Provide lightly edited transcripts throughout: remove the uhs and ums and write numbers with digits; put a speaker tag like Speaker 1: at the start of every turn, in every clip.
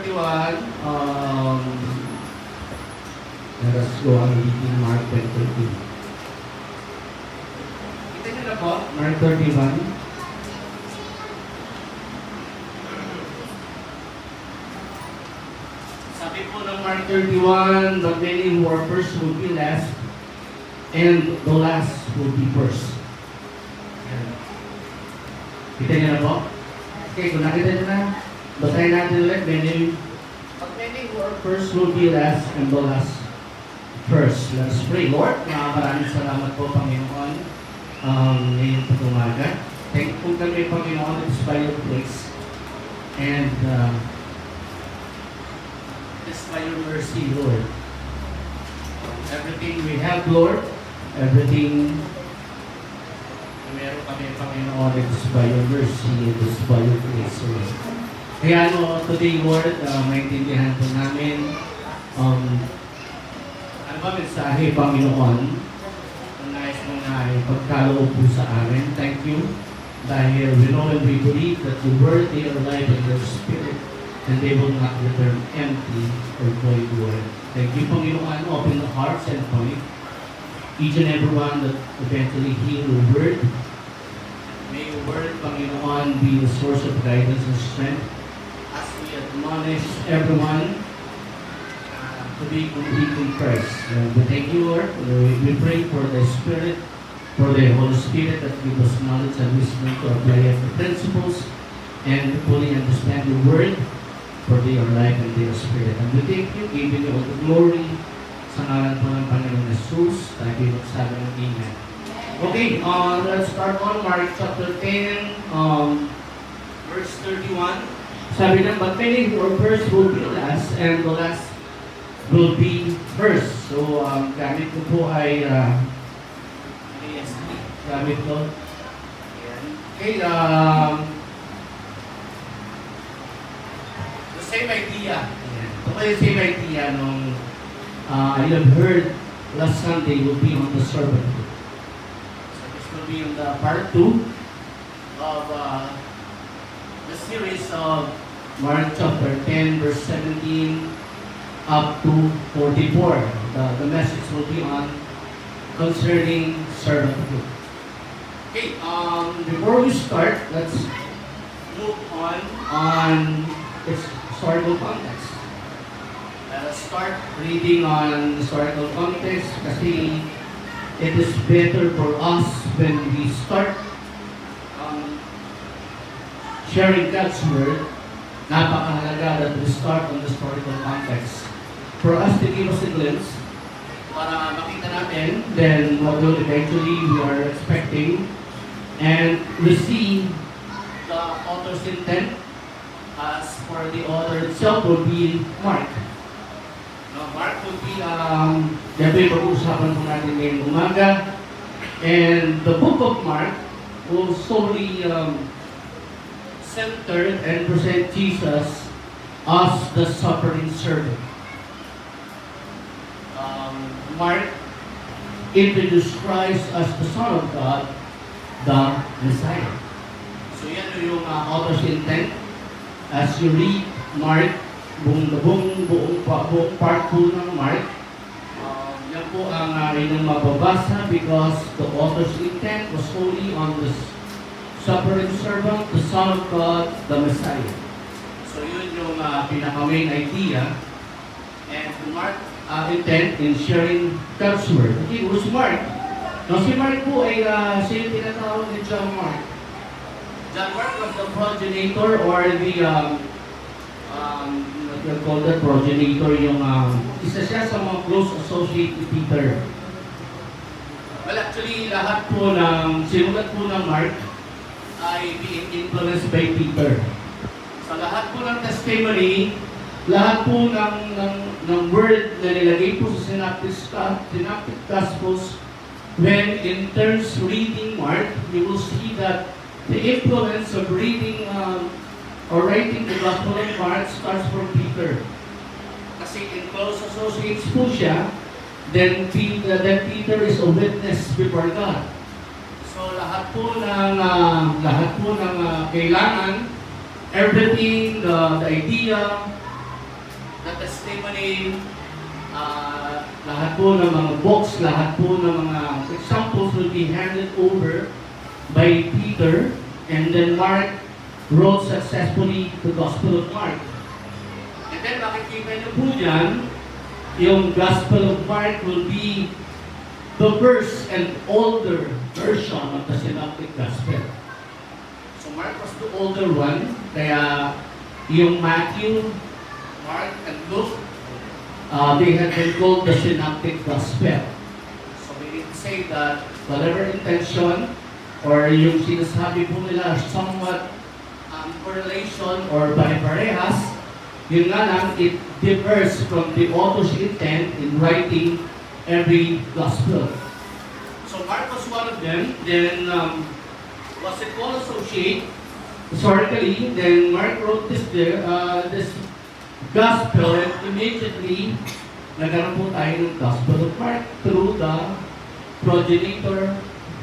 Speaker 1: 31, let us go on reading Mark 10:13. Kita niyo na po, Mark 31. Sabi po ng Mark 31, the many who are first will be last, and the last will be first. Kita niyo na po? Okay, kung nakita niyo na, basahin natin ulit. Many who are first will be last, and the last first. Let's pray. Lord, maraming salamat po, Panginoon, ngayon po umaga. Thankful kami, Panginoon, it's by your grace. And it's by your mercy, Lord. Everything we have, Lord, everything meron kami, Panginoon, it's by your mercy, it's by your grace, Lord. Kaya today, Lord, maintindihan po namin, ano ba mensahe, Panginoon, ang nais mo na ipagkaloob po sa amin. Thank you, dahil we know and we believe that the word, they are alive in their spirit, and they will not return empty or void, Lord. Thank you, Panginoon, open the hearts and point each and every one that eventually hear the word. May your word, Panginoon, be the source of guidance and strength as we admonish everyone to be complete in Christ. We thank you, Lord. We pray for the Spirit, for the Holy Spirit that gives us knowledge and wisdom to apply the principles and fully understand the word, for they are life and they are spirit. And we thank you, giving you all the glory sa ngalan po ng Panginoon Jesus, tayo pinagsabi ng Amen. Okay, let's start on Mark chapter 10, verse 31. Sabi na, but many who are first will be last, and the last will be first. So, gamit ko po ay gamit ko. Okay, the same idea. Ito pa yung same idea nung you have heard last Sunday will be on the servanthood. So this will be on the part 2 of the series of Mark chapter 10 verse 17 up to 44. The message will be on concerning servanthood. Okay, before we start, let's move on its historical context. Let's start reading on historical context kasi it is better for us when we start sharing God's word. Napakahalaga that we start on the historical context for us to give us a glimpse para makita natin then what will eventually we are expecting, and we see the author's intent. As for the author itself will be Mark. Mark will be, ito yung pag-uusapan po natin ngayong umaga. And the book of Mark will solely center and present Jesus as the suffering servant. Mark introduced Christ as the Son of God, the Messiah. So yan yung author's intent. As you read Mark, buong part 2 ng Mark, yan po ang inyong mababasa because the author's intent was solely on the suffering servant, the Son of God, the Messiah. So yun yung pinaka-main idea. And Mark intent in sharing God's word. Okay, who's Mark? Now si Mark po ay siya yung tinatawag ni John Mark. John Mark was the progenitor or the what you call that progenitor, yung isa siya sa mga close associate ni Peter. Well, actually, lahat po ng sinulat po ng Mark ay being influenced by Peter. Sa lahat po ng testimony, lahat po ng word na nilagay po sa synoptic gospels, when in terms reading Mark, you will see that the influence of reading or writing the Gospel of Mark starts from Peter. Kasi in close associates po siya, then Peter is a witness before God. So lahat po ng kailangan, everything, the idea, testimony, lahat po ng mga books, lahat po ng mga examples will be handed over by Peter, and then Mark wrote successfully the Gospel of Mark. And then makikita niyo po dyan, yung Gospel of Mark will be the first and older version of the Synoptic Gospel. So Mark was the older one, kaya yung Matthew, Mark, and Luke, they had been called the Synoptic Gospel. So we need to say that whatever intention or yung sinasabi po nila somewhat correlation or pare-parehas, yun nga lang, it differs from the author's intent in writing every gospel. So Mark was one of them, then was it called associate historically, then Mark wrote this gospel, and immediately nagkaroon po tayo ng Gospel of Mark through the progenitor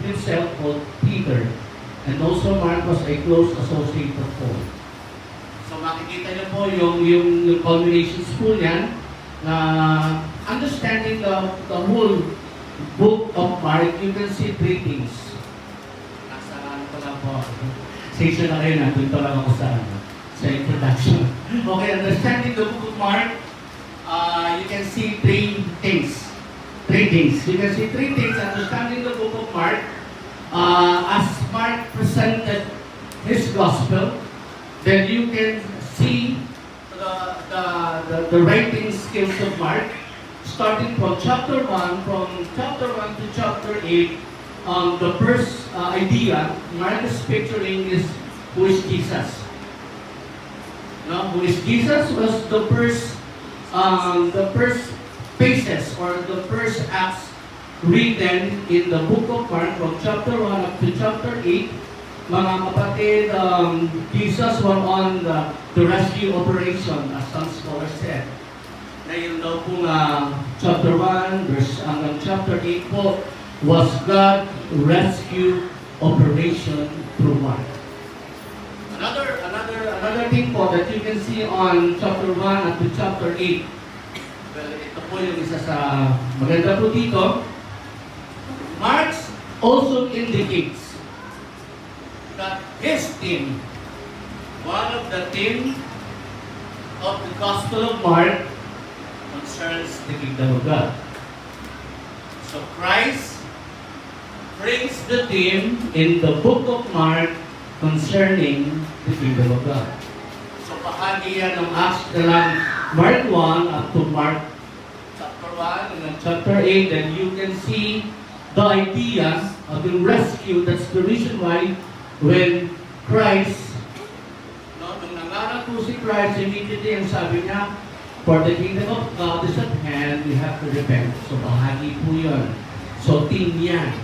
Speaker 1: himself called Peter. And also Mark was a close associate of Paul. So makikita niyo po yung culminations po niyan na understanding the whole book of Mark, you can see three things. Nasa ano pa lang po ako. Station na kayo na, doon pa lang ako sa introduction. Okay, understanding the book of Mark, you can see three things. You can see three things. Understanding the book of Mark, as Mark presented his gospel, then you can see the writing skills of Mark, starting from chapter 1 to chapter 8. The first idea Mark is picturing is who is Jesus. Now, who is Jesus was the first phases or the first acts written in the book of Mark from chapter 1 up to chapter 8. Mga kapatid, Jesus was on the rescue operation, as some scholars said. Na yun daw po chapter 1 verse hanggang chapter 8 po was God rescue operation through Mark. Another thing po that you can see on chapter 1 up to chapter 8. Well, ito po yung isa sa maganda po dito. Mark also indicates that his theme, one of the theme of the Gospel of Mark, concerns the kingdom of God. So Christ brings the theme in the book of Mark concerning the kingdom of God. So bahagi yan ng Acts na lang, Mark 1 up to Mark chapter 1 and then chapter 8, then you can see the idea of the rescue. That's the reason why when Christ, nung nangaral po si Christ, immediately ang sabi niya, for the kingdom of God is at hand, we have to repent. So bahagi po yun. So team yan.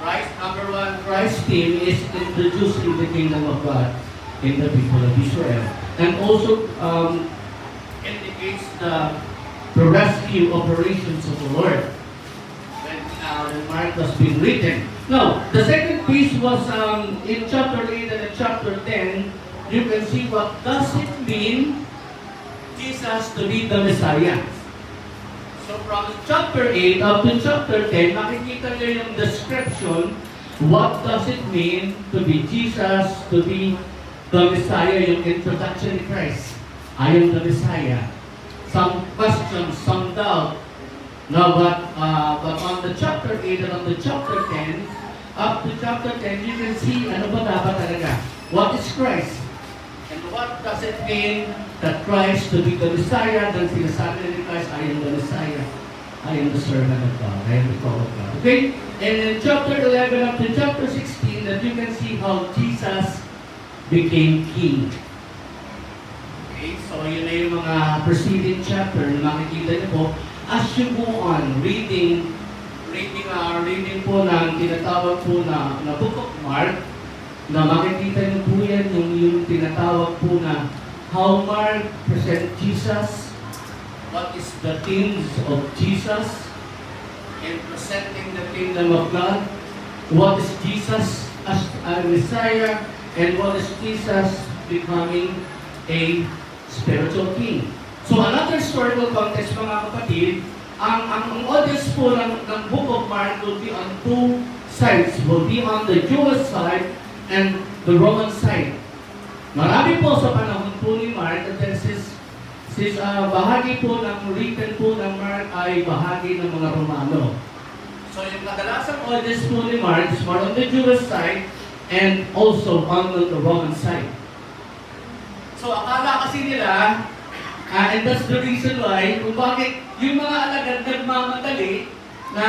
Speaker 1: Christ, number one, Christ's team is introducing the kingdom of God in the people of Israel. And also indicates the rescue operations of the Lord. When Mark was being written. Now, the second piece was in chapter 8 and in chapter 10, you can see what does it mean Jesus to be the Messiah. So from chapter 8 up to chapter 10, makikita niyo yung description, what does it mean to be Jesus, to be the Messiah, yung introduction ni Christ. I am the Messiah. Some questions, some doubt. Now, but on the chapter 8 and on the chapter 10, up to chapter 10, you can see ano ba dapat talaga. What is Christ? And what does it mean that Christ to be the Messiah? Then sinasabi ni Christ, I am the Messiah. I am the servant of God. I am the call of God. Okay? And in chapter 11 up to chapter 16, that you can see how Jesus became king. Okay? So yun na yung mga preceding chapter na makikita niyo po. As you go on reading po ng tinatawag po na Book of Mark, na makikita niyo po yan yung tinatawag po na how Mark present Jesus, what is the themes of Jesus in presenting the kingdom of God, what is Jesus as a Messiah, and what is Jesus becoming a spiritual king. So another historical context mga kapatid, ang audience po ng Book of Mark will be on two sides. Will be on the Jewish side and the Roman side. Marami po sa panahon po ni Mark, at then since bahagi po ng written po ng Mark ay bahagi ng mga Romano. So yung kadalasang audience po ni Mark is more on the Jewish side and also on the Roman side. So akala kasi nila, and that's the reason why, kung bakit yung mga alagad nagmamadali na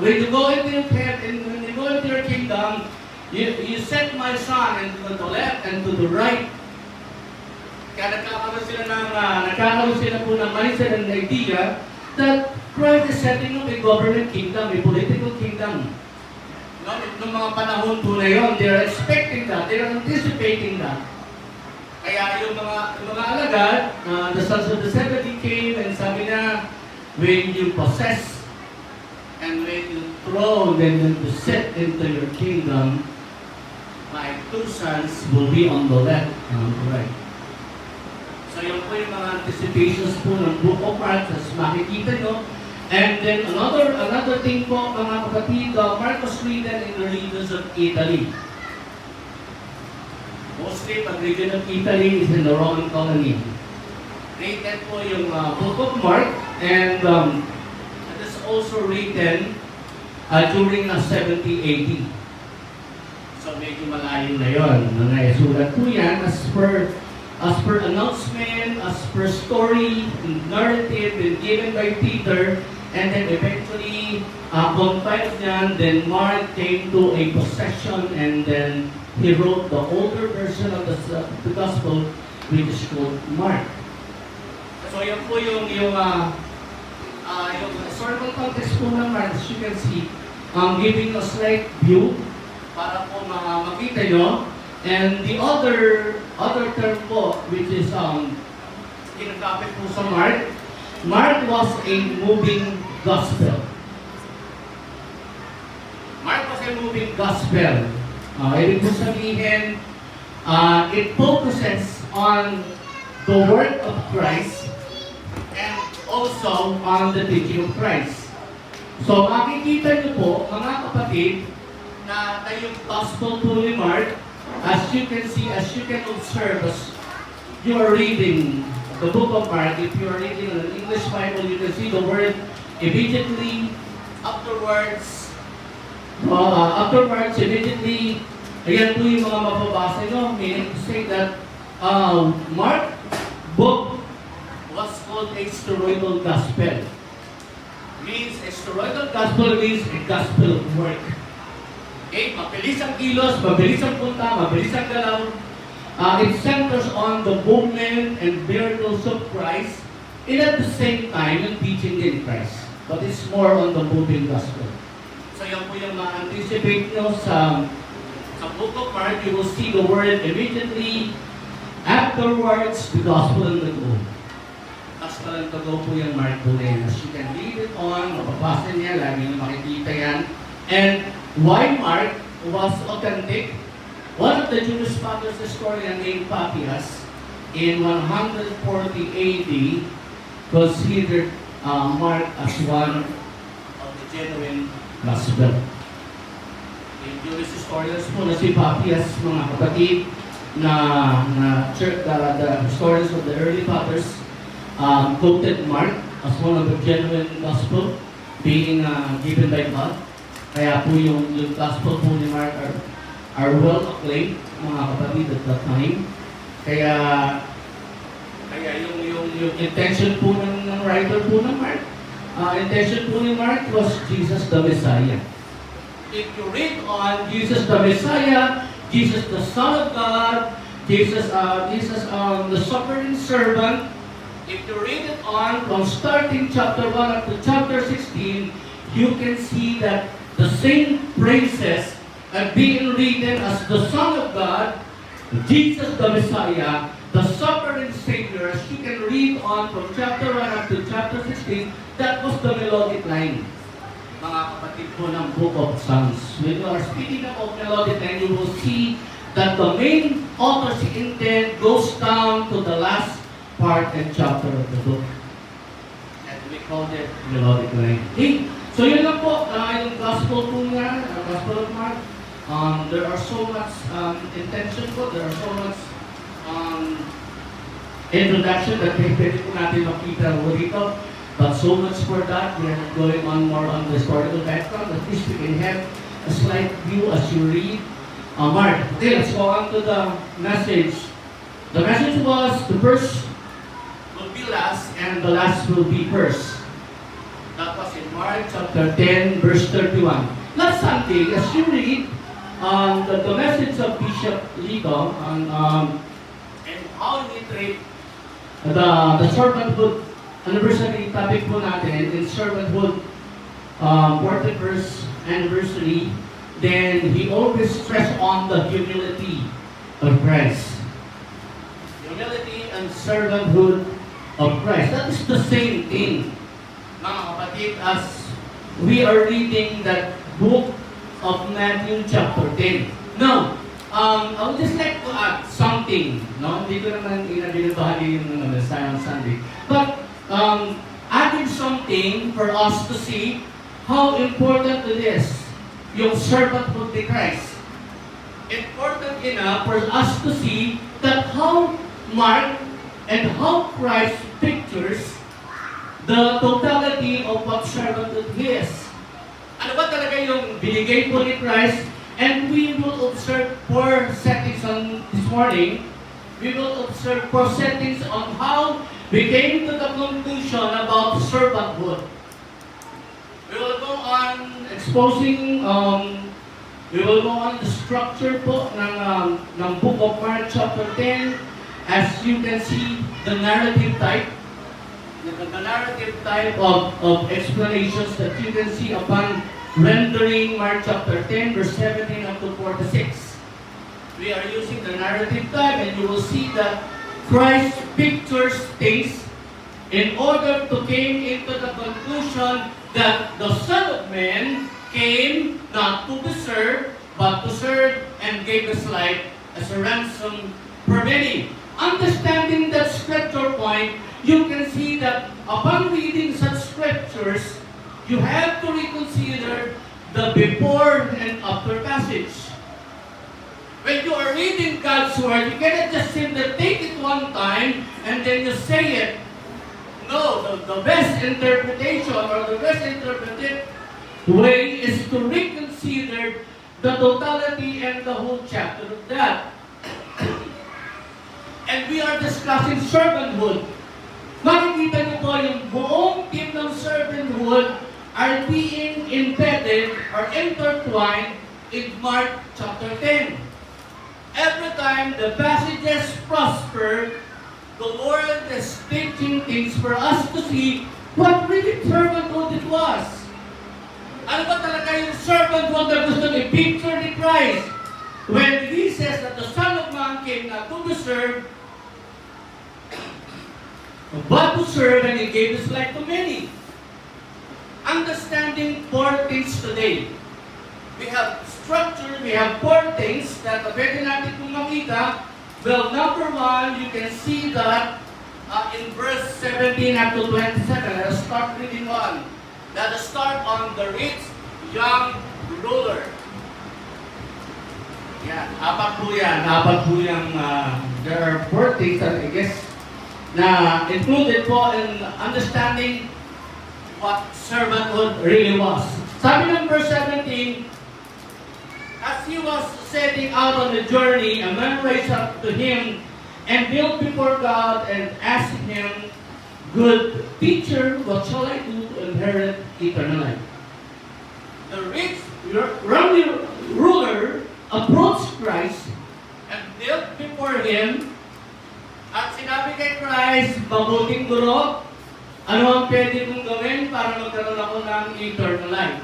Speaker 1: when you go into your heaven, when you go into your kingdom, you set my son into the left and to the right. Kaya nagkakaroon sila po ng mindset and idea that Christ is setting up a government kingdom, a political kingdom. No, noong mga panahon po na yun, they are expecting that, they are anticipating that. Kaya yung mga alagad, the sons of the 70 came and sabi na, when you possess and when you throne and to sit into your kingdom, my two sons will be on the left and on the right. So yun po yung mga anticipations po ng Book of Mark, as makikita nyo. And then another thing po mga kapatid, Mark was written in the regions of Italy. Mostly, pag region of Italy is in the Roman colony. Written po yung Book of Mark, and it is also written during 70 AD. So medyo malayo na yun. Nangayasulat po yan as per announcement, as per story, narrative given by Peter, and then eventually, compiled niyan, then Mark came to a possession, and then he wrote the older version of the gospel, which is called Mark. So yan po yung historical context po ng Mark, as you can see, giving a slight view para po makita nyo. And the other term po, which is kinakapit po sa Mark was a moving gospel. Mark was a moving gospel. Ibig po sabihin, it focuses on the word of Christ and also on the teaching of Christ. So makikita niyo po, mga kapatid, na yung gospel po ni Mark, as you can see, as you can observe, as you are reading the book of Mark, if you are reading an English Bible, you can see the word immediately, afterwards, immediately, ayan po yung mga mababasa nyo, meaning to say that Mark book was called a historical gospel. Means a historical gospel means a gospel of work. Okay, mabilis ang kilos, mabilis ang punta, mabilis ang galaw. It centers on the movement and miracles of Christ, and at the same time, yung teaching in Christ. But it's more on the moving gospel. So yan po yung ma-anticipate nyo sa Book of Mark. You will see the word immediately, afterwards, the gospel and the go. Gospel and the go po yung Mark po na yan. As you can read it on, mapapasa niya, lagi nyo makikita yan. And why Mark was authentic? One of the Jewish fathers historian named Papias in 140 AD considered Mark as one of the genuine gospel. Yung Jewish historians po na si Papias, mga kapatid, the historians of the early fathers quoted Mark as one of the genuine gospel being given by God. Kaya po yung gospel po ni Mark are well acclaimed, mga kapatid, at that time. Kaya yung intention po ng writer po ng Mark, intention po ni Mark was Jesus the Messiah. If you read on Jesus the Messiah, Jesus the Son of God, Jesus the suffering servant, if you read it on from starting chapter 1 up to chapter 16, you can see that the same praises are being written as the Son of God, Jesus the Messiah, the suffering Savior. As you can read on from chapter 1 up to chapter 16, that was the melodic line, mga kapatid po ng Book of Psalms. When you are speaking about melodic line, you will see that the main author's intent goes down to the last part and chapter of the book. And we called it Melodic Line. Okay, so yun lang po, yung gospel po nga, gospel of Mark. There are so much intention po, there are so much introduction that pwede po natin makita dito. But so much for that, we are not going on more on the historical background. At least we can have a slight view as you read Mark. Okay, let's go on to the message. The message was the first will be last and the last will be first. That was in Mark chapter 10, verse 31. Last Sunday, as you read the message of Bishop Lito on and how we treat the servanthood anniversary topic po natin in servanthood 41st anniversary, then he always stressed on the humility of Christ. Humility and servanthood of Christ. That is the same thing, mga kapatid, as we are reading that book of Matthew chapter 10. Now, I would just like to add something. No, hindi ko naman binabahagi yung Messiah on Sunday. But adding something for us to see how important it is, yung servanthood ni Christ. Important enough for us to see that how Mark and how Christ pictures the totality of what servanthood is. Ano ba talaga yung binigay po ni Christ? And we will observe 4 settings on this morning. We will observe 4 settings on how we came to the conclusion about servanthood. We will go on exposing, we will go on the structure po ng book of Mark chapter 10. As you can see, the narrative type, the narrative type of explanations that you can see upon rendering Mark chapter 10, verse 17 up to 46. We are using the narrative type, and you will see that Christ pictures things in order to came into the conclusion that the Son of Man came not to be served, but to serve and gave His life as a ransom for many. Understanding that scripture point, you can see that upon reading such scriptures, you have to reconsider the before and after passage. When you are reading God's Word, you cannot just simply take it one time and then you say it. No, the best interpretation or the best interpreted way is to reconsider the totality and the whole chapter of that. And we are discussing servanthood. Makikita niyo po yung buong team ng servanthood are being embedded or intertwined in Mark chapter 10. Every time the passages prosper, the Lord is teaching things for us to see what really servanthood it was. Ano ba talaga yung servanthood na gusto i-picture ni Christ? When He says that the Son of Man came not to be served, but to serve, and He gave His life to many. Understanding 4 things today. We have structure, we have 4 things that pwede natin kung makita. Well, number 1, you can see that in verse 17 up to 27. Let us start reading on. Let us start on the rich young ruler. Yan, apat po yan. There are 4 things that I guess na included po in understanding what servanthood really was. Sabi ng verse 17, as he was setting out on the journey, a man raised up to him and knelt before God and asked him, "Good teacher, what shall I do to inherit eternal life?" The rich ruler approached Christ and knelt before him at sinabi kay Christ, "Mabuting guro, ano ang pwede kong gawin para magkaroon ako ng eternal life?"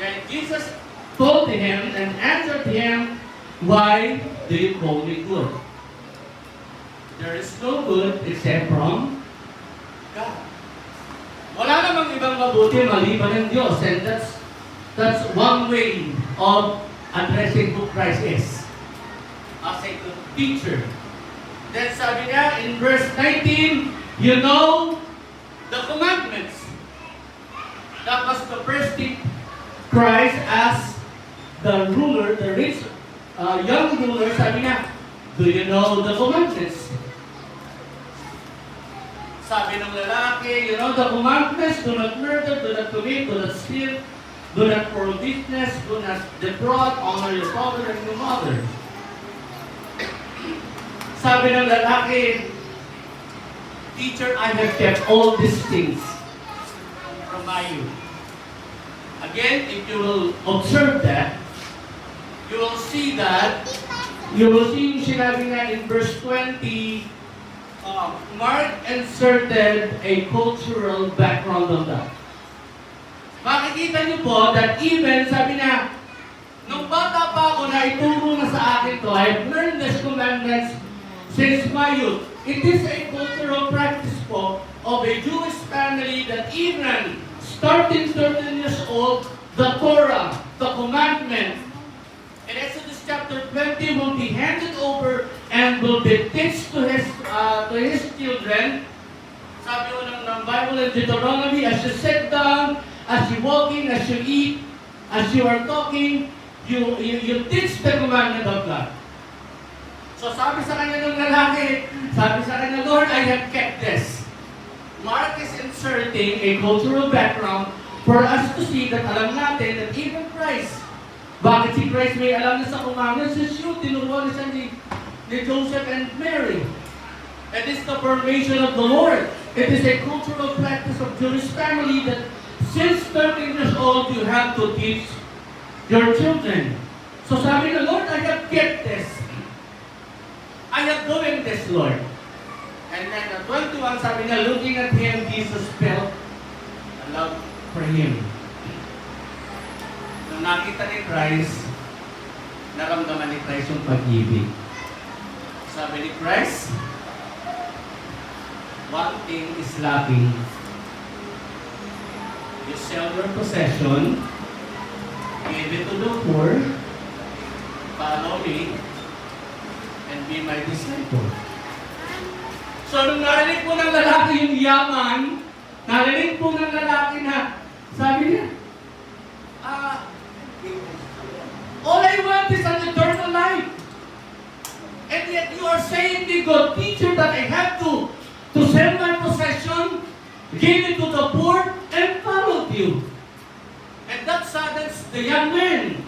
Speaker 1: Then Jesus told him and answered him, "Why do you call me good? There is no good except from God." Wala namang ibang mabuti maliban ng Diyos, and that's one way of addressing who Christ is as a good teacher. Then sabi niya in verse 19, you know the commandments. That was the first thing Christ asked the ruler, the rich young ruler, sabi niya, do you know the commandments? Sabi ng lalaki, you know the commandments, do not murder, do not commit, do not steal, do not bear witness, do not defraud, honor your father and your mother. Sabi ng lalaki, teacher, I have kept all these things from my youth. Again, if you will observe that, you will see yung sinabi nga in verse 20, Mark inserted a cultural background on that. Makikita niyo po that even, sabi na, nung bata pa ako na ituro na sa akin to, I've learned these commandments since my youth. It is a cultural practice po of a Jewish family that even starting 13 years old, the Torah, the commandment, in Exodus chapter 20 will be handed over and will be taught to his children. Sabi ko ng Bible in Deuteronomy, as you sit down, as you walking, as you eat, as you are talking, you teach the commandment of God. So sabi sa kanya ng lalaki, sabi sa kanya, Lord, I have kept this. Mark is inserting a cultural background for us to see that alam natin that even Christ, bakit si Christ may alam na sa commandments? Since you, tinuruan siya ni Joseph and Mary. It is the formation of the Lord. It is a cultural practice of Jewish family that since 13 years old, you have to teach your children. So sabi ng Lord, I have kept this. I am doing this, Lord. And then at 21, sabi niya, looking at him, Jesus felt a love for him. Nung nakita ni Christ, naramdaman ni Christ yung pag-ibig. Sabi ni Christ, one thing is lacking. You sell your possession, give it to the poor, follow me, and be my disciple. So nung narinig po ng lalaki yung yaman, narinig po ng lalaki na, sabi niya, all I want is an eternal life. And yet you are saying to God, teacher, that I have to sell my possession, give it to the poor, and follow you. And that saddens the young man.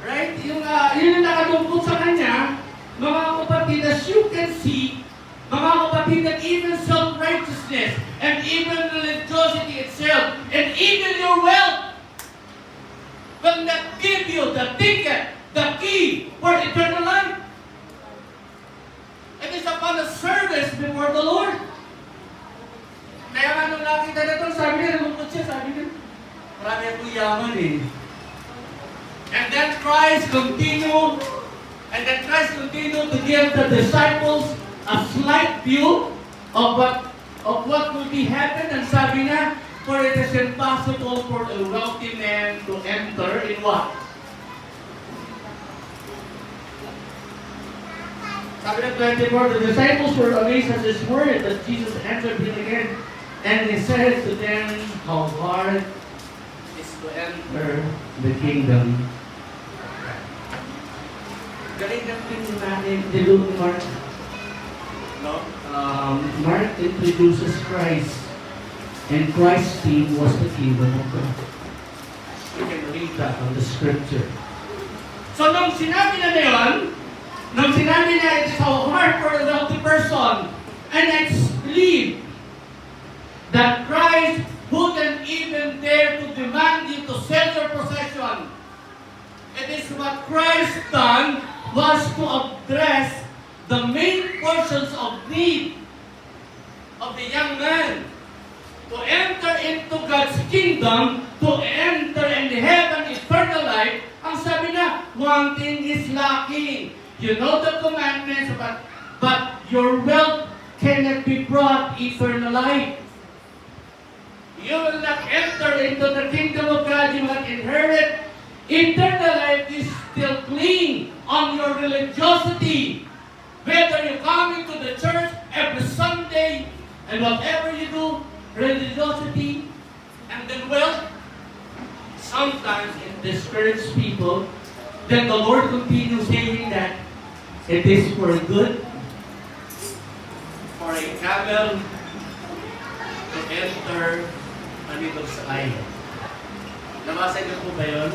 Speaker 1: Right? Yun yung nakadungkot sa kanya, mga kapatid, as you can see, mga kapatid, that even self-righteousness, and even religiosity itself, and even your wealth, will not give you the ticket, the key for eternal life. It is upon a service before the Lord. Kaya nga nung nakita na ito, sabi niya, lumukot siya, sabi niya, marami akong yaman eh. And then Christ continued to give the disciples a slight view of what will be happen. And sabi niya, for it is impossible for a wealthy man to enter in what? Sabi na 24, the disciples were amazed at his word, that Jesus answered him again. And he said to them, how hard is to enter the kingdom. Galing ng tingin natin, Luke Mark. No? Mark introduces Christ. And Christ's theme was the kingdom of God. You can read that on the scripture. So nung sinabi na yun, nung sinabi na it is so hard for a wealthy person, and I believe that Christ wouldn't even dare to demand you to sell your possession. It is what Christ done was to address the main portions of need of the young man. To enter into God's kingdom, to enter and have an eternal life, ang sabi na, one thing is lacking. You know the commandments, but your wealth cannot be brought eternal life. You will not enter into the kingdom of God. You will not inherit eternal life. You still cling on your religiosity. Whether you come And whatever you do, religiosity and then wealth, sometimes it discourages people. Then the Lord continues saying that it is for good for a camel to enter a needle's eye. Nabasa niyo po ba yun?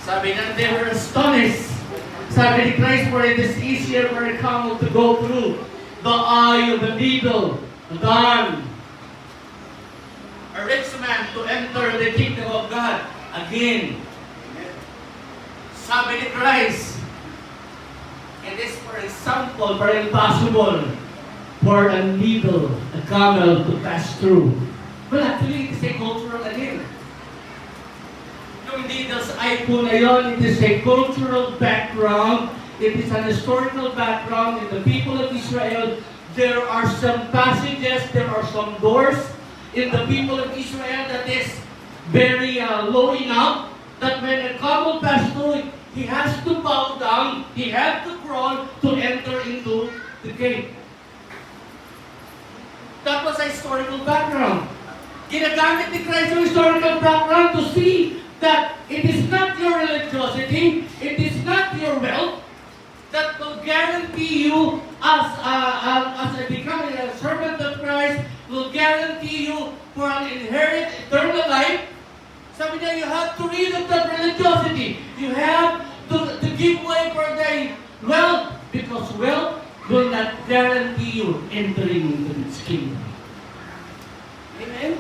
Speaker 1: Sabi na, they were astonished. Sabi ni Christ, for it is easier for a camel to go through the eye of the needle than a rich man to enter the kingdom of God. Again, sabi ni Christ, it is for example, for impossible for a needle, a camel to pass through. Well, actually, it is a cultural again. Yung needle's eye po na yun, it is a cultural background. It is an historical background in the people of Israel. There are some passages, there are some doors in the people of Israel that is very low enough that when a camel passes through it, he has to bow down, he has to crawl to enter into the gate. That was a historical background. Ginagamit ni Christ yung historical background to see that it is not your religiosity, it is not your wealth that will guarantee you as becoming a servant of Christ, will guarantee you for an inherit eternal life. Sabi niya, you have to rid of that religiosity. You have to give way for the wealth, because wealth will not guarantee you entering into its kingdom. Amen?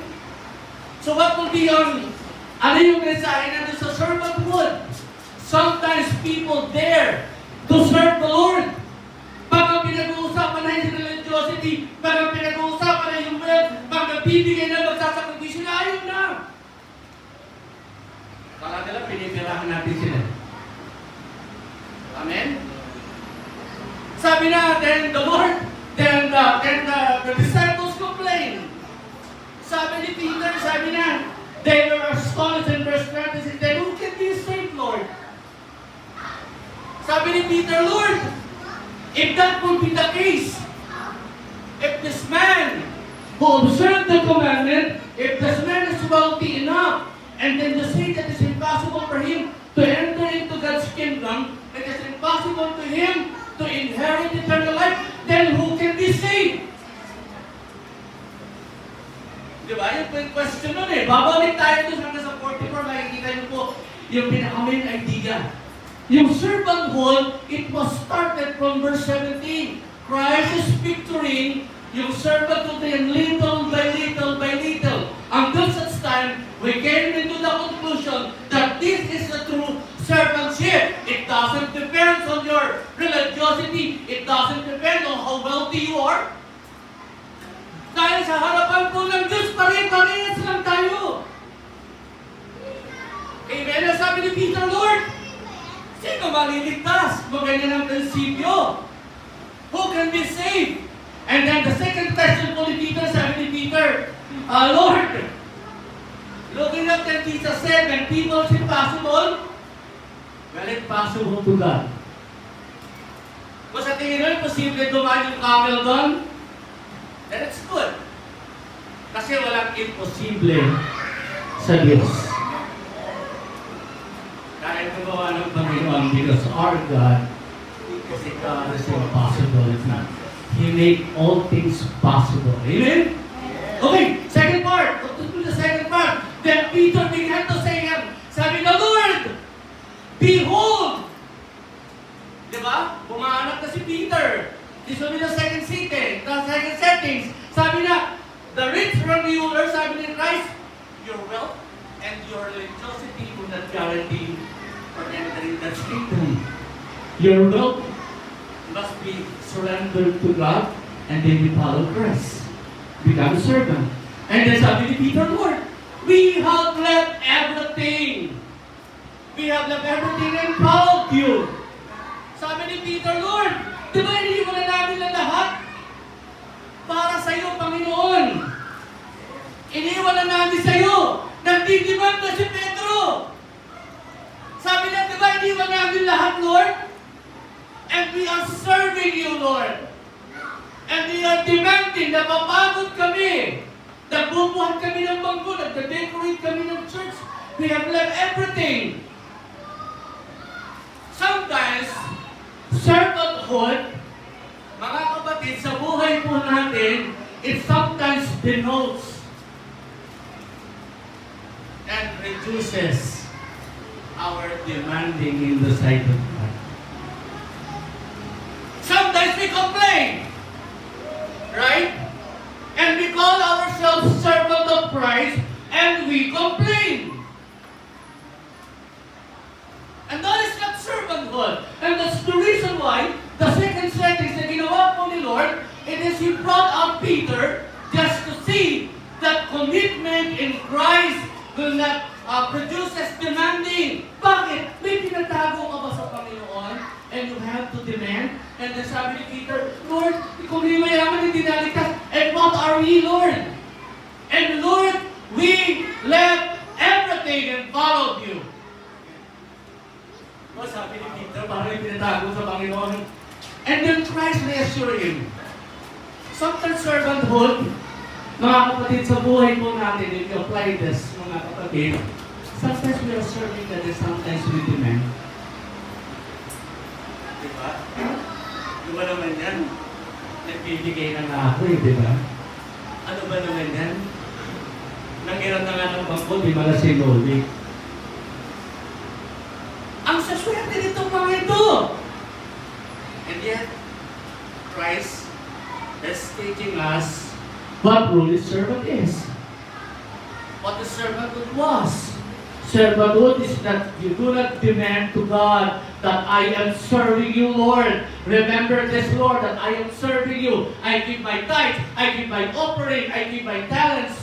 Speaker 1: So what will be on, ano yung mensahe natin sa servanthood? Sometimes people dare to serve the Lord. Pag ang pinag-uusapan na yung religiosity, pag ang pinag-uusapan na yung wealth, pag nagbibigay na magsasakripisyo na, ayaw na. Kala nila, pinipirahan natin sila. Amen? Sabi na, then the Lord, then the disciples complained. Sabi ni Peter, sabi na, they were astonished in verse 26, then who can be saved, Lord? Sabi ni Peter, Lord, if that would be the case, if this man who observed the commandment, if this man is wealthy enough, and then you say that it's impossible for him to enter into God's kingdom, it is impossible to him to inherit eternal life, then who can be saved? Diba? Yung po yung question nun eh. Babalik tayo doon hanggang sa 44, makikita niyo po yung pinaka-main idea. Yung servanthood, it was started from verse 17. Christ is picturing yung servanthood and little by little by little. Until such time, we came into the conclusion that this is the true servantship. It doesn't depend on your religiosity. It doesn't depend on how wealthy you are. Dahil sa harapan po ng Diyos, pare-parehas lang tayo. Amen? Sabi ni Peter, Lord, sino maliligtas? Maganyan ang prinsipyo. Who can be saved? And then the second question po ni Peter, sabi ni Peter, Lord, looking at what Jesus said, when people is impossible, well, it's possible to God. Kung sa tingin nyo, posible dumaan yung camel doon, then it's good. Kasi walang imposible sa Diyos. Kahit gumawa ng Panginoon, because our God is a God is impossible. It's not. He made all things possible. Amen? Okay, second part. Let's do the second part. Then Peter began to say, sabi na, Lord, behold! Diba? Pumahanap na si Peter. This will be the second setting. The second settings. Sabi na, the rich from the ruler, sabi ni Christ, your wealth and your religiosity will not guarantee for entering that kingdom. Your wealth must be surrendered to God, and then you follow Christ. Become a servant. And then sabi ni Peter, Lord, we have left everything. We have left everything and followed you. Sabi ni Peter, Lord, di ba iniwan na namin na lahat para sa iyo, Panginoon? Iniwan na namin sa iyo. Nagdidemand na si Pedro. Sabi na, di ba iniwan namin lahat, Lord? And we are serving you, Lord. And we we are demanding, napapagod kami. Nagbubuhat kami ng bangko, nagde-decorate kami ng church. We have left everything. Sometimes, servanthood, mga kapatid, sa buhay po natin, it sometimes denotes and reduces our demanding in the sight of God. Sometimes we complain, right? And we call ourselves servant of Christ, and we complain. And that is not servanthood. And that's the reason why the second sentence na ginawa po ni Lord, it is He brought out Peter just to see that commitment in Christ will not produce as demanding. Bakit? May pinatago ka ba sa Panginoon? And you have to demand. And then sabi ni Peter, Lord, kung hindi mayaman, hindi naligtas. And what are we, Lord? And Lord, we left everything and followed you. O, sabi ni Peter, parang yung pinatago sa Panginoon. And then Christ reassure him. Sometimes servanthood, mga kapatid, sa buhay po natin, if you apply this, mga kapatid, sometimes we are serving that and sometimes we demand. Diba? Diba naman yan? Nagbibigay na nga ako di ba? Ano ba naman yan? Nangiram na nga ng bangko, di ba na si Loli? Ang saswerte nitong mga ito! And yet, Christ is teaching us what truly servant is. What the servanthood was. Servanthood is that you do not demand to God that I am serving you, Lord. Remember this, Lord, that I am serving you. I give my tithe, I give my offering, I give my talents.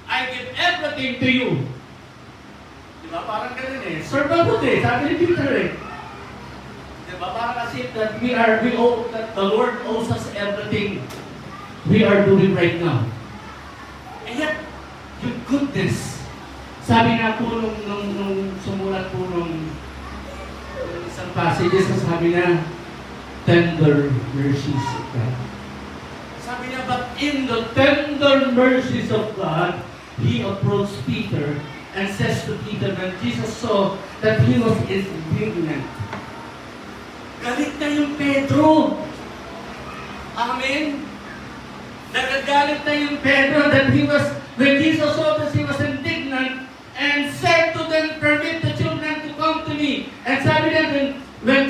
Speaker 1: I give everything to you. Diba? Parang ganun eh. Servanthood eh. Sabi ni Peter eh. Diba? Parang kasi that that the Lord owes us everything we are doing right now. And yet, your goodness, sabi nga po nung sumulat po nung isang passages, sabi na, tender mercies of God. Sabi niya, but in the tender mercies of God, He approached Peter and says to Peter, when Jesus saw that he was indignant, galit na yung Pedro. Amen? Nagagalit na yung Pedro that when Jesus saw that he was indignant, and said to them, permit the children to come to me. And sabi niya, when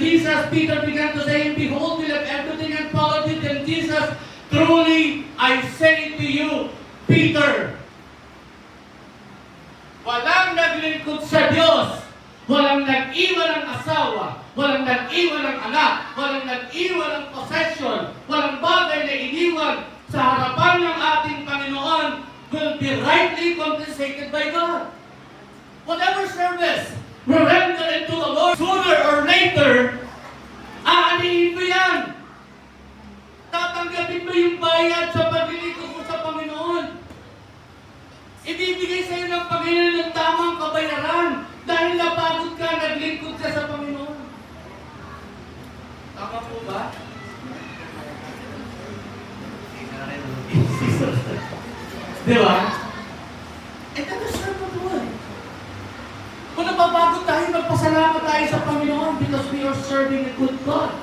Speaker 1: Peter began to say, behold, we left everything and followed you, then Jesus, truly, I say to you, Peter, walang naglingkod sa Diyos, walang nag-iwan ng asawa, walang nag-iwan ng anak, walang nag-iwan ng possession, walang bagay na iniwan sa harapan ng ating Panginoon will be rightly compensated by God. Whatever service we render into the Lord, sooner or later, aanihin mo yan. Tatanggapin mo yung bayad sa paglilingkod mo sa Panginoon. Ibibigay sa iyo ng Panginoon ng tamang kabayaran dahil napagod ka, naglingkod ka sa Panginoon. Tama po ba? Di ba? And that is servanthood. Kung napapagod tayo, magpasalamat tayo sa Panginoon because we are serving a good God.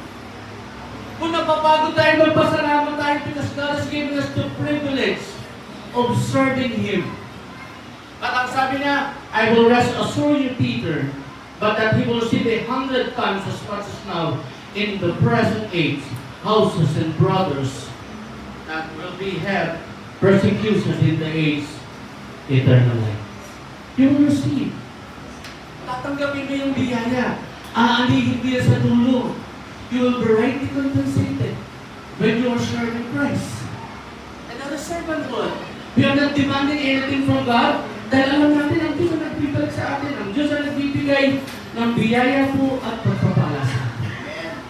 Speaker 1: Kung napapagod tayo, magpasalamat tayo because God has given us the privilege of serving Him. At ang sabi niya, I will assure you, Peter, but that he will see 100 times as much as now in the present age, houses and brothers that will have persecution in the age, eternal life. You will receive. Tatanggapin mo yung biyaya. Aalihin mo yan sa dulo. You will be rightly compensated when you are serving Christ. And that is servanthood. We are not demanding anything from God dahil alam natin ang Diyos ang nagbibigay sa atin. Ang Diyos ang nagbibigay ng biyaya po at pagpapala sa atin.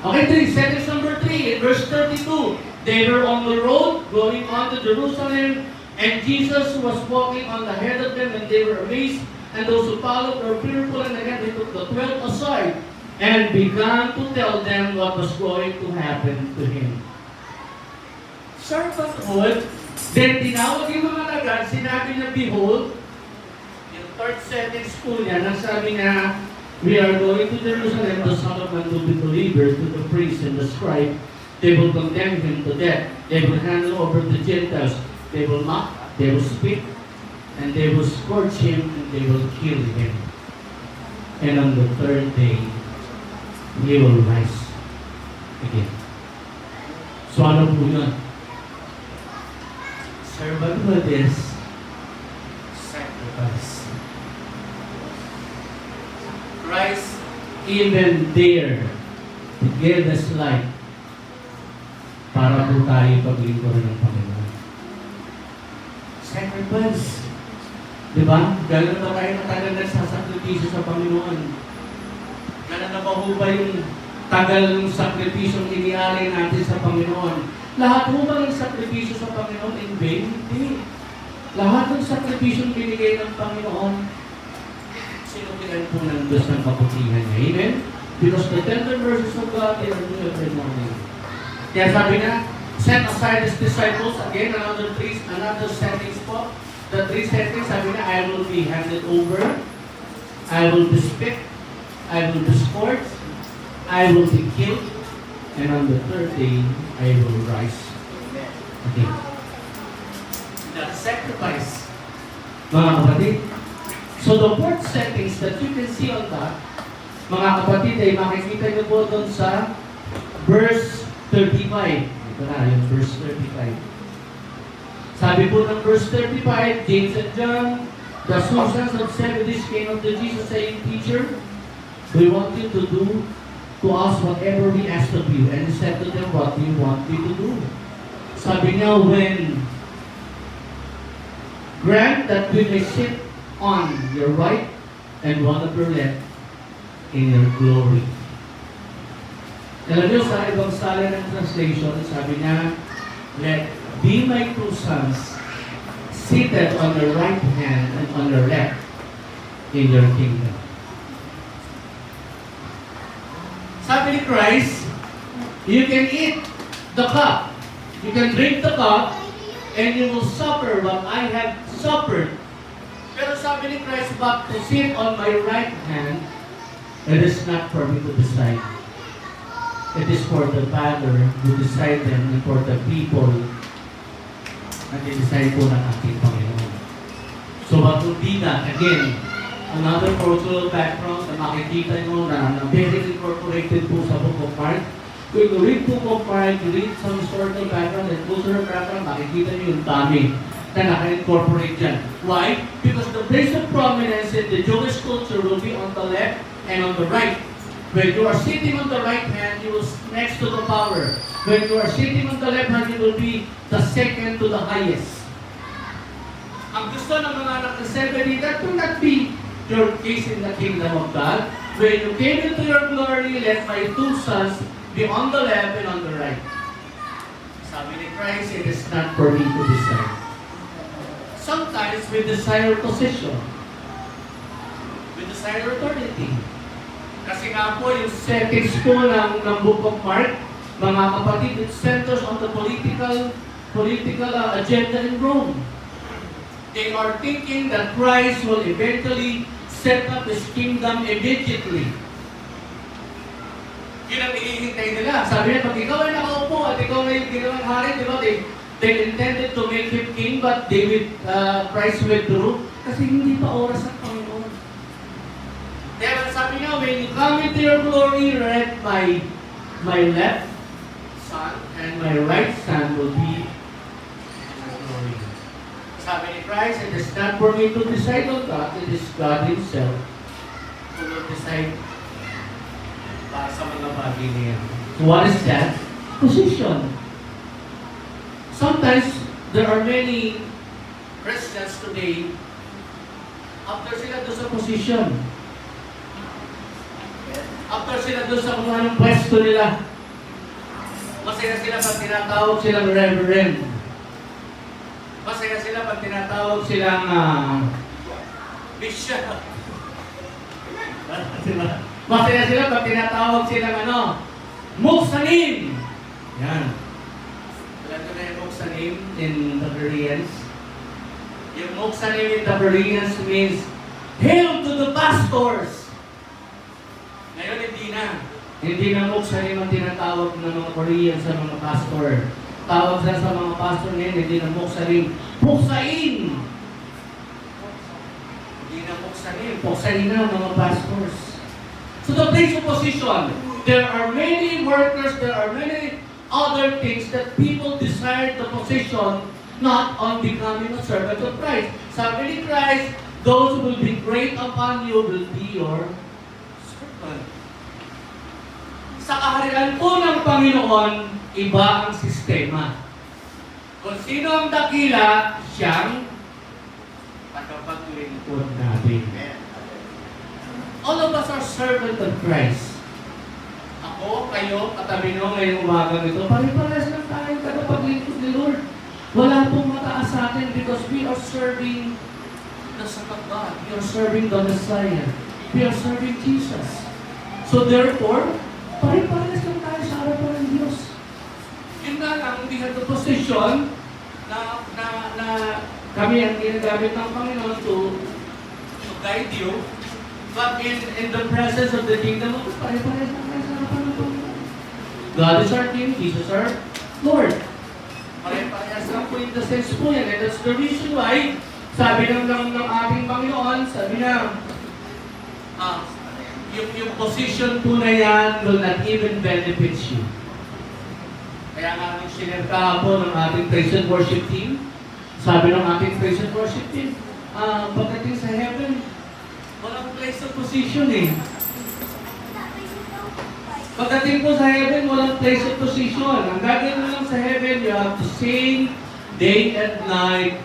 Speaker 1: Okay, sentence number 3, in verse 32. They were on the road going on to Jerusalem, and Jesus was walking on the head of them, and they were amazed. And those who followed were fearful, and again they took the 12 aside and began to tell them what was going to happen to him. servanthood. Then tinawag yung mga lagad, sinabi niya, behold, yung third sentence po niya, nagsabi niya, we are going to Jerusalem, the Son of Man will be delivered to the priests and the scribe. They will condemn him to death. They will hand him over to Gentiles. They will mock, they will spit, and they will scourge him, and they will kill him. And on the third day, he will rise again. So ano po yun? Servanthood is sacrifice. Christ even dare to give His life para po tayo paglingkuran ng Panginoon. Sacrifice. Diba? Gano'n na tayo matagal nagsasakripisyo sa Panginoon. Gano'n na ba ho ba yung tagal ng sakripisyong inialay natin sa Panginoon? Lahat ho ba ng sakripisyo sa Panginoon in vain? Hindi. Lahat ng sakripisyong binigay ng Panginoon, sinukilan po ng Diyos ng kabutihan niya. Amen? Because the tender mercies of God, they are new every morning. Kaya sabi na, set aside His disciples, again, another settings po. The three settings, sabi na, I will be handed over, I will be spit, I will be scourged, I will be killed, and on the third day, I will rise again. That's sacrifice, mga kapatid. So the fourth settings that you can see on that, mga kapatid, ay makikita niyo po doon sa verse 35. Ito na, yung verse 35. Sabi po ng verse 35, James and John, the sons of Zebedee came unto Jesus saying, Teacher, we want you to do to us whatever we ask of you. And He said to them, what do you want me to do? Sabi niya, when grant that we may sit on your right and one of your left in your glory. Alam niyo, sa ibang sala ng translation, sabi niya, let be my two sons seated on your right hand and on your left in your kingdom. Sabi ni Christ, you can eat the cup, you can drink the cup, and you will suffer what I have suffered. Pero sabi ni Christ, but to sit on my right hand, it is not for me to decide. It is for the Father who decide them and for the people na dinesign po ng ating Panginoon. So what would be that? Again, another cultural background na makikita nyo na very incorporated po sa Book of Mark. Kung you read Book of Mark, you read some historical background and cultural background, makikita nyo yung dami na naka-incorporate dyan. Why? Because the place of prominence in the Jewish culture will be on the left and on the right. When you are sitting on the right hand, you will next to the power. When you are sitting on the left hand, you will be the second to the highest. Ang gusto ng mga anak ng Zebedee, that will not be your case in the kingdom of God. When you came into your glory, let my two sons be on the left and on the right. Sabi ni Christ, it is not for me to decide. Sometimes we desire position. We desire authority. Kasi nga po, yung settings po ng Book of Mark, mga kapatid, it centers on the political agenda in Rome. They are thinking that Christ will eventually set up His kingdom immediately. Yun ang hinihintay nila. Sabi niya, pag ikaw ay nakaupo at ikaw ay ginawang hari, di ba, they intended to make Him king, but Christ withdrew kasi hindi pa oras ang Panginoon. Kaya sabi niya, when you come into your glory, let my left son and my right son will be in your glory. Sabi ni Christ, it is not for me to decide on that, it is God Himself who will decide para sa mga bagay niya. So what is that? Position. Sometimes, there are many Christians today, after sila doon sa position, after sila doon sa kung anong pwesto nila, masaya sila pag tinatawag silang reverend. Masaya sila pag tinatawag silang bishop. Masaya sila pag tinatawag silang muksanin. Yan. Alam ko na yung muksanim in the Koreans. Yung muksanim in the Koreans means, hail to the pastors! Ngayon, hindi na. Hindi na muksanim ang tinatawag ng mga Korean sa mga pastor. Tawag sila sa mga pastor ngayon, hindi na muksanim. Puksain! Hindi na muksanim. Puksain na mga pastors. So the place of position, there are many workers, there are many other things that people desire the position, not on becoming a servant of Christ. Sabi ni Christ, those who will be great upon you will be your servant. Sa kaharian po ng Panginoon, iba ang sistema. Kung sino ang dakila, siyang tagapaglingkod natin. All of us are servant of Christ. Ako, kayo, katabi nyo ngayong umaga nito, pare-pares lang tayong tagapaglingkod ni Lord. Wala pong mataas sa atin because we are serving the Son of God. We are serving the Messiah. We are serving Jesus. So therefore, pare-pares lang tayo sa harapan ng Diyos. Yun nga lang, we have the position na kami ang ginagamit ng Panginoon to guide you. But in the presence of the kingdom of God, pare-pares lang tayo sa harapan ng Panginoon. God is our King, Jesus our Lord. Pare-pares lang po in the sense po yan. And that's the reason why, sabi ng ating Panginoon, sabi na, yung position po na yan will not even benefit you. Kaya nga nung sinare kahapon ng ating praise and worship team, sabi ng ating praise and worship team, pagdating sa heaven, walang place of position eh. Pagdating po sa heaven, walang place of position. Ang gagawin mo lang sa heaven, you have to sing day and night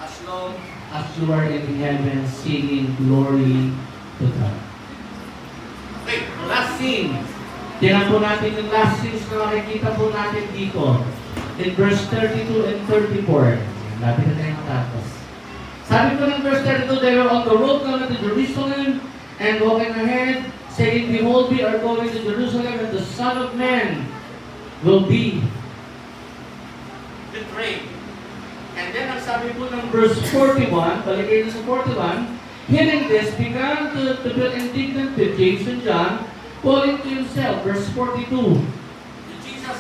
Speaker 1: as long as you are in heaven singing glory to God. Okay, last scene. Tingnan po natin yung last scenes na makikita po natin dito. In verse 32 and 34. Lapit na tayo matapos. Sabi po ng verse 32, they were on the road coming to Jerusalem and walking ahead, saying, behold, we are going to Jerusalem and the Son of Man will be betrayed. And then, ang sabi po ng verse 41, balik kayo sa 41, hearing this, began to feel indignant with James and John, calling to himself, verse 42. Jesus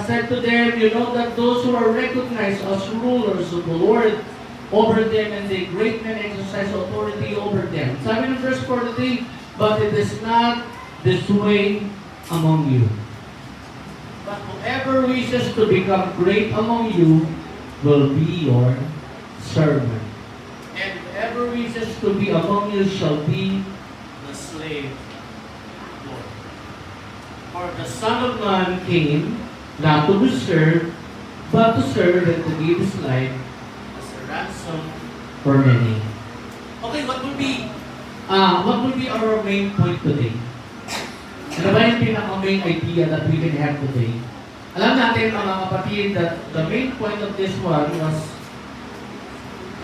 Speaker 1: said to them, you know that those who are recognized as rulers of the Lord over them and the great men exercise authority over them. Sabi ng verse 43, but it is not this way among you. But whoever wishes to become great among you will be your servant. And whoever wishes to be among you shall be the slave. For the Son of Man came not to be served, but to serve and to give his life as a ransom for many. Okay, what will be our main point today? Ano ba yung pinaka-main idea that we can have today? Alam natin mga kapatid that the main point of this one was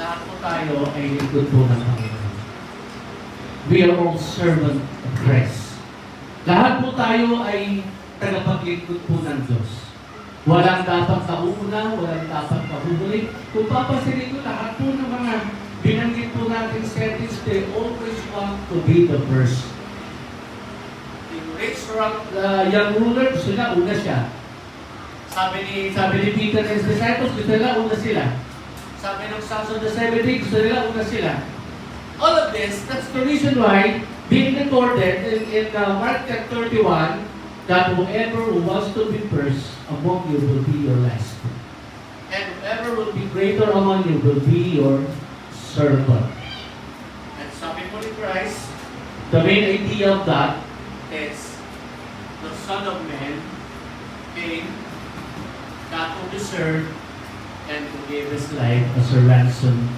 Speaker 1: lahat po tayo ay lingkod po ng Panginoon. We are all servant of Christ. Lahat po tayo ay tagapaglingkod po ng Diyos. Walang dapat kauna, walang dapat kahuhuli. Kung papasilin ko, lahat po ng mga binanggit po natin settings, they always want to be the first. The rich young ruler, gusto na, una siya. Sabi ni Peter and his disciples, gusto nila, una sila. Sabi ng sons of the 70, gusto nila, una sila. All of this, that's the reason why being recorded in Mark 31, that whoever who wants to be first among you will be your last. And whoever will be greater among you will be your servant. And sabi po ni Christ, the main idea of that is the Son of Man came not to be served and to give his life as a ransom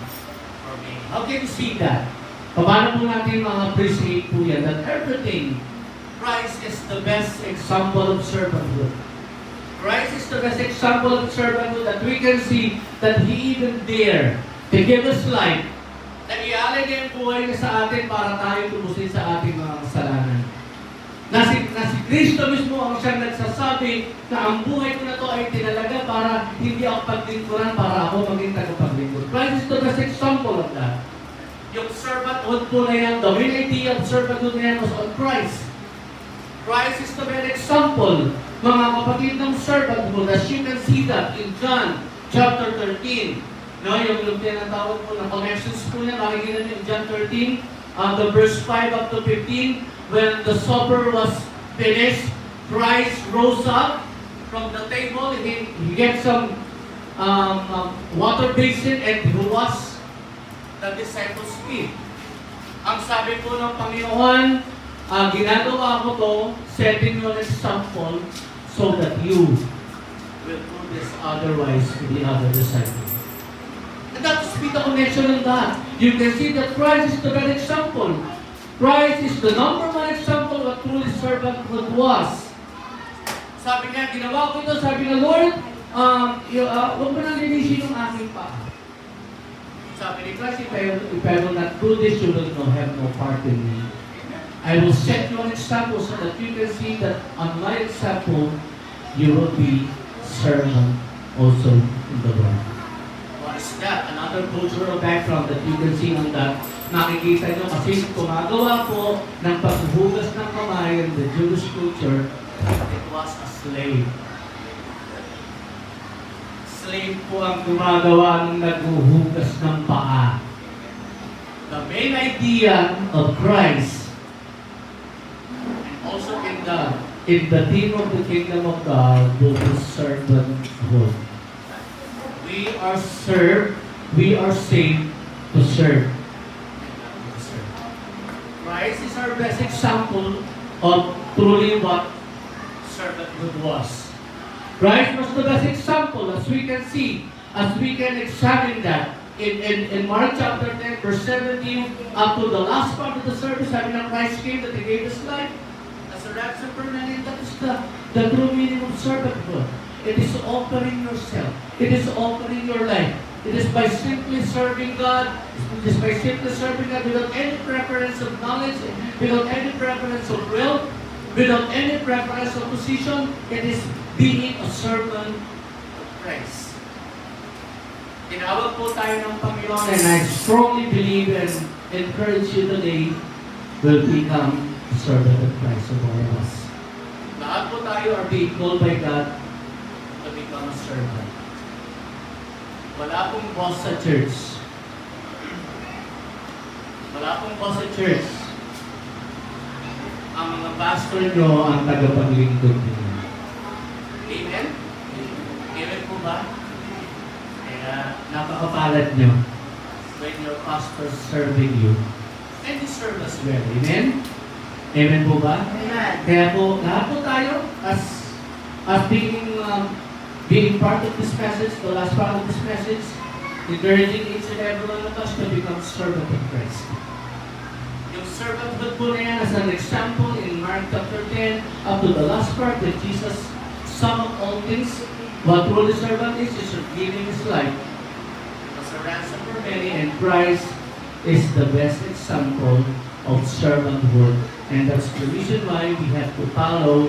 Speaker 1: for me. How can you see that? Paano po natin ma-appreciate po yan that everything, Christ is the best example of servanthood. Christ is the best example of servanthood that we can see that He even dare to give us life, na ialay niya yung buhay niya sa atin para tayo tumusin sa ating mga kasalanan. na si Kristo mismo ang siyang nagsasabi na ang buhay ko na to ay tinalaga para hindi ako paglingkuran, para ako maging tagapaglingkod. Christ is the best example of that. Yung servanthood po na yan, the main idea of servanthood na yan was on Christ. Christ is the best example, mga kapatid, ng servanthood, as you can see that in John chapter 13. No, yung tinatawag po na connections po niya, makikita niyo in John 13, the verse 5 up to 15, when the supper was finished, Christ rose up from the table, he gets some water basin and he washed the disciples' feet. Ang sabi po ng Panginoon, ginagawa ko to, setting you an example so that you will do this otherwise to the other disciples. And that's the connection of that. You can see that Christ is the best example. Christ is the number one example of truly servanthood was. Sabi niya, ginawa ko ito, sabi niya, Lord, huwag mo nang linisin yung aking paa. Sabi ni Christ, if I will not do this, you will have no part in me. I will set you an example so that you can see that on my example, you will be servant also in the world. What is that? Another cultural background that you can see on that. Nakikita nyo kasi gumagawa po ng paghuhugas ng kamay in the Jewish culture, it was a slave. Slave po ang gumagawa ng naghuhugas ng paa. The main idea of Christ, and also in the theme of the kingdom of God, was servanthood. We are served, we are saved to serve. Christ is our best example of truly what servanthood was. Christ was the best example, as we can see, as we can examine that in Mark chapter 10, verse 17, up to the last part of the service, having a Christ came that He gave His life as a ransom for many. That is the true meaning of servanthood. It is offering yourself. It is offering your life. It is by simply serving God. It is by simply serving God without any preference of knowledge, without any preference of wealth, without any preference of position. It is being a servant of Christ. Tinawag po tayo ng Panginoon, and I strongly believe and encourage you today will become a servant of Christ of all of us. Lahat po tayo are being called by God to become a servant. Wala pong boss sa church. Wala pong boss sa church. Ang mga pastor nyo ang tagapaglingkod nyo. Amen? Amen po ba? Kaya napakapalad nyo when your pastor is serving you. And you serve as well. Amen? Amen po ba? Amen. Kaya po, lahat po tayo as being part of this message, the last part of this message, encouraging each and every one of us to become servant of Christ. Yung servanthood po na yan as an example in Mark chapter 10 up to the last part that Jesus sum up all things. What truly servant is giving His life as a ransom for many, and Christ is the best example of servanthood. And that's the reason why we have to follow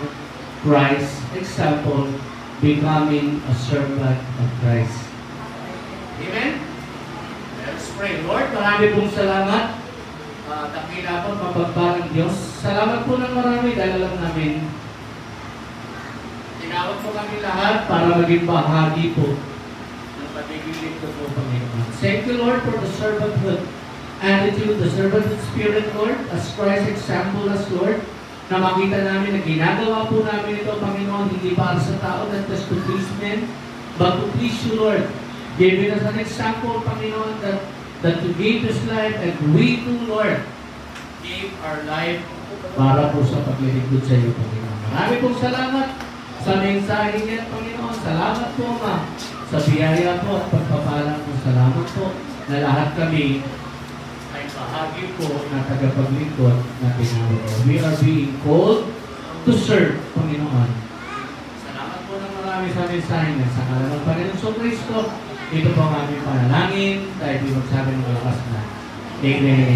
Speaker 1: Christ's example, becoming a servant of Christ. Amen? Let's pray. Lord, marami pong salamat. Dakila po, mapagpalang Diyos. Salamat po ng marami dahil alam namin tinawag po kami lahat para maging bahagi po ng pagiging ko po, Panginoon. Thank you, Lord, for the servanthood attitude, the servanthood spirit, Lord, as Christ's example us, Lord, na makita namin na ginagawa po namin ito, Panginoon, hindi para sa tao, not just to please men, but to please you, Lord. Giving us an example, Panginoon, that you gave His life, and we too, Lord, gave our life para po sa paglilingkod sa iyo, Panginoon. Marami pong salamat sa mensahe niya, Panginoon. Salamat po, Ma, sa biyaya po at pagpapalang po. Salamat po na lahat kami ay bahagi po na tagapaglingkod na tinawag mo. We are being called to serve, Panginoon. Salamat po ng marami sa mensahe niya. Sa ngalan ng Panginoon Kristo, ito po ang aming panalangin dahil di magsabi ng malakas na. Amen.